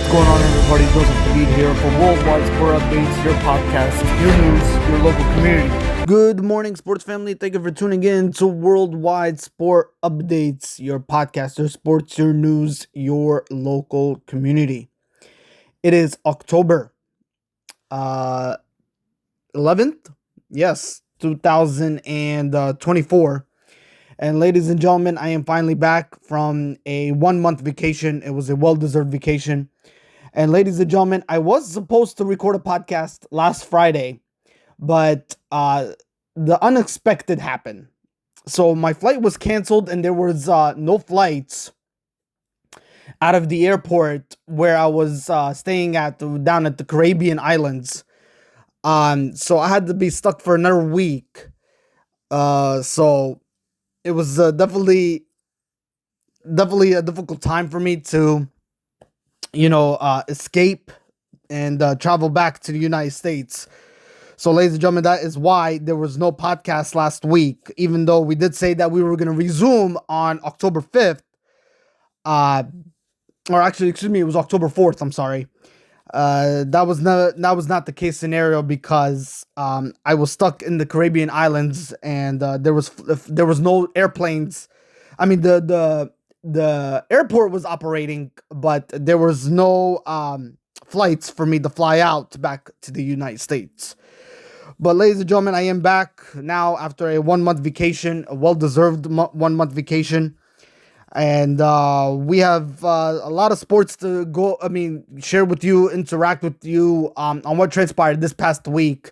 going on, everybody? Joseph Hadid here for Worldwide Sport Updates, your podcast, your news, your local community. Good morning, sports family. Thank you for tuning in to Worldwide Sport Updates, your podcast, your sports, your news, your local community. It is October 11th, yes, 2024. And ladies and gentlemen, I am finally back from a 1-month vacation. It was a well-deserved vacation. And ladies and gentlemen, I was supposed to record a podcast last Friday, but the unexpected happened. So my flight was canceled and there was no flights out of the airport where I was staying down at the Caribbean islands. So I had to be stuck for another week. So it was definitely a difficult time for me to, escape and travel back to the United States. So, ladies and gentlemen, that is why there was no podcast last week, even though we did say that we were going to resume on October 5th. It was October 4th. I'm sorry. That was not the case scenario because I was stuck in the Caribbean islands and there was no airplanes. I mean, the airport was operating, but there was no flights for me to fly out back to the United States. But ladies and gentlemen, I am back now after a 1-month vacation, a well-deserved 1-month vacation. And we have a lot of sports to share with you, interact with you on what transpired this past week,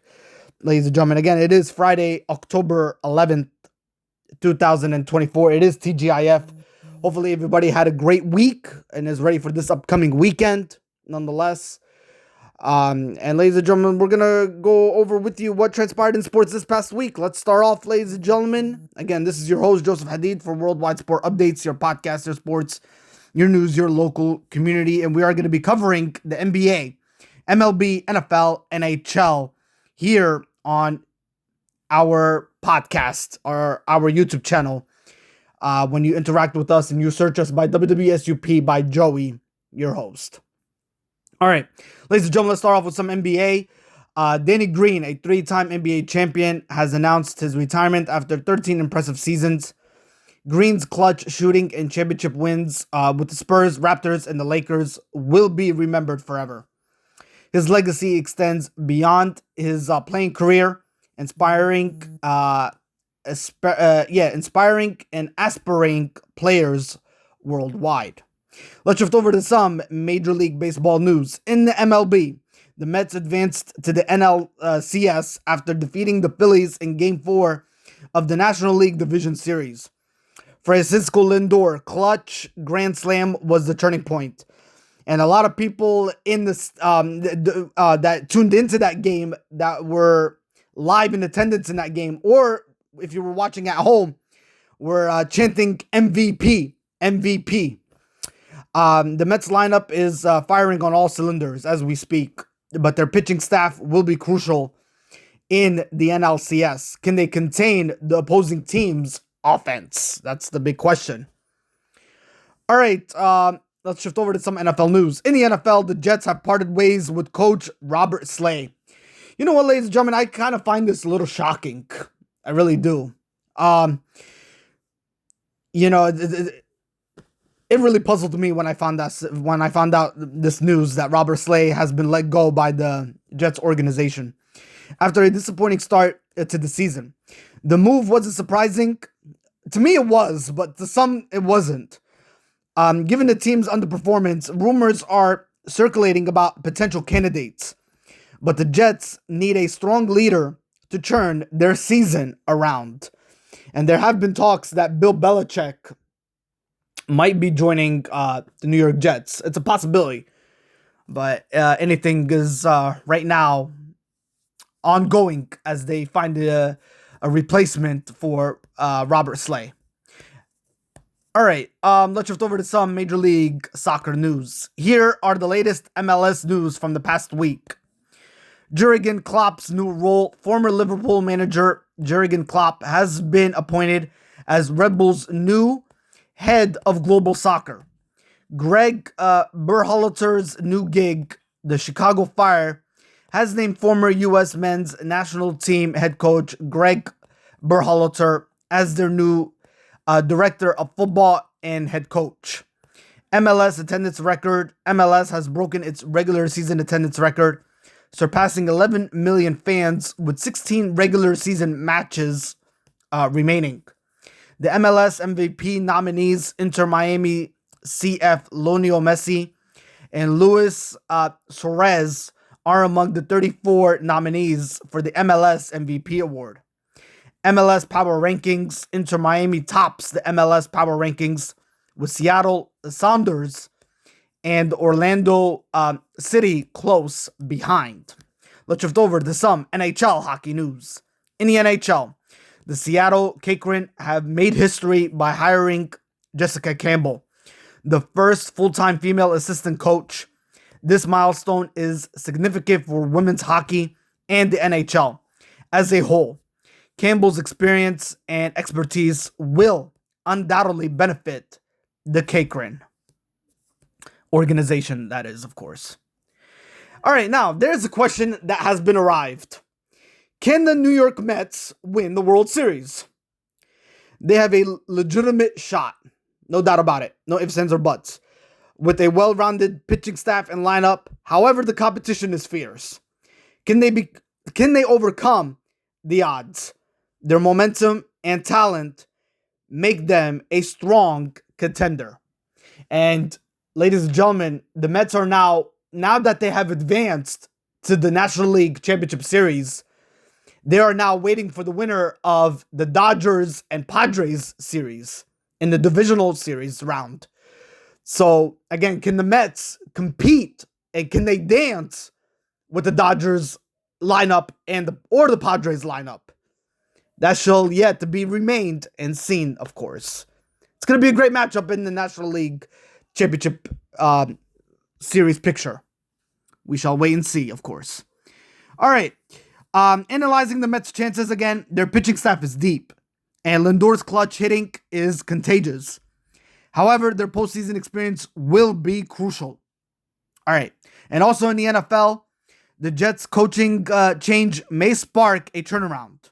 ladies and gentlemen. Again, it is Friday, October 11th, 2024. It is TGIF. Hopefully everybody had a great week and is ready for this upcoming weekend, nonetheless. And ladies and gentlemen, we're going to go over with you what transpired in sports this past week. Let's start off, ladies and gentlemen. Again, this is your host, Joseph Hadid, for Worldwide Sport Updates, your podcast, your sports, your news, your local community. And we are going to be covering the NBA, MLB, NFL, NHL here on our podcast or our YouTube channel. When you interact with us and you search us by WWSUP by Joey, your host. All right, ladies and gentlemen, let's start off with some NBA. Danny Green, a 3-time NBA champion, has announced his retirement after 13 impressive seasons. Green's clutch shooting and championship wins with the Spurs, Raptors, and the Lakers will be remembered forever. His legacy extends beyond his playing career, inspiring and aspiring players worldwide. Let's shift over to some Major League Baseball news. In the MLB, the Mets advanced to the NLCS after defeating the Phillies in Game 4 of the National League Division Series. Francisco Lindor clutch grand slam was the turning point, and a lot of people in this that tuned into that game, that were live in attendance in that game, or if you were watching at home, were chanting MVP, MVP. The Mets lineup is firing on all cylinders as we speak, but their pitching staff will be crucial in the NLCS. Can they contain the opposing team's offense? That's the big question. All right, let's shift over to some NFL news. In the NFL, the Jets have parted ways with coach Robert Saleh. You know what, ladies and gentlemen, I kind of find this a little shocking. I really do. It really puzzled me when I found out this news that Robert Saleh has been let go by the Jets organization after a disappointing start to the season. The move wasn't surprising. To me, it was, but to some, it wasn't. Given the team's underperformance, rumors are circulating about potential candidates, but the Jets need a strong leader to turn their season around. And there have been talks that Bill Belichick might be joining the New York Jets. It's a possibility, but anything is right now ongoing as they find a replacement for Robert Saleh. All right, let's shift over to some Major League Soccer news. Here are the latest MLS news from the past week. Jurgen Klopp's new role. Former Liverpool manager Jurgen Klopp has been appointed as Red Bull's new head of global soccer. Greg Berhalter's new gig, the Chicago Fire, has named former U.S. men's national team head coach Greg Berhalter as their new director of football and head coach. MLS attendance record. MLS has broken its regular season attendance record, surpassing 11 million fans with 16 regular season matches remaining. The MLS MVP nominees, Inter Miami CF Lionel Messi and Luis Suarez, are among the 34 nominees for the MLS MVP award. MLS Power Rankings. Inter Miami tops the MLS Power Rankings with Seattle Sounders and Orlando City close behind. Let's shift over to some NHL hockey news. In the NHL, the Seattle Kraken have made history by hiring Jessica Campbell, the first full-time female assistant coach. This milestone is significant for women's hockey and the NHL as a whole. Campbell's experience and expertise will undoubtedly benefit the Kraken organization, that is, of course. All right, now, there's a question that has been arrived. Can the New York Mets win the World Series? They have a legitimate shot, no doubt about it, no ifs, ands, or buts, with a well-rounded pitching staff and lineup. However, the competition is fierce. Can they overcome the odds? Their momentum and talent make them a strong contender. And ladies and gentlemen, the Mets are now that they have advanced to the National League Championship Series, they are now waiting for the winner of the Dodgers and Padres series in the divisional series round. So again, can the Mets compete and can they dance with the Dodgers lineup or the Padres lineup? That shall yet to be remained and seen, of course. It's going to be a great matchup in the National League Championship Series picture. We shall wait and see, of course. All right. Analyzing the Mets' chances again, their pitching staff is deep, and Lindor's clutch hitting is contagious. However, their postseason experience will be crucial. All right. And also in the NFL, the Jets' coaching change may spark a turnaround.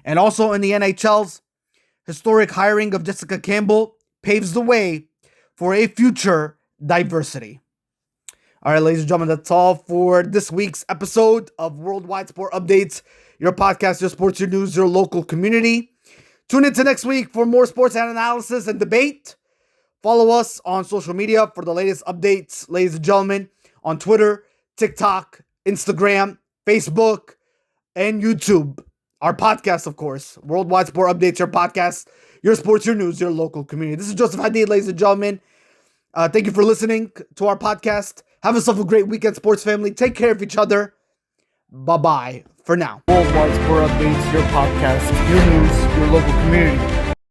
And also in the NHL's historic hiring of Jessica Campbell paves the way for a future diversity. All right, ladies and gentlemen, that's all for this week's episode of Worldwide Sport Updates, your podcast, your sports, your news, your local community. Tune into next week for more sports and analysis and debate. Follow us on social media for the latest updates, ladies and gentlemen, on Twitter, TikTok, Instagram, Facebook, and YouTube. Our podcast, of course, Worldwide Sport Updates, your podcast, your sports, your news, your local community. This is Joseph Hadid, ladies and gentlemen. Thank you for listening to our podcast. Have yourself a great weekend, sports family. Take care of each other. Bye-bye for now. Worldwide Sport Updates, your podcast, your news, your local community.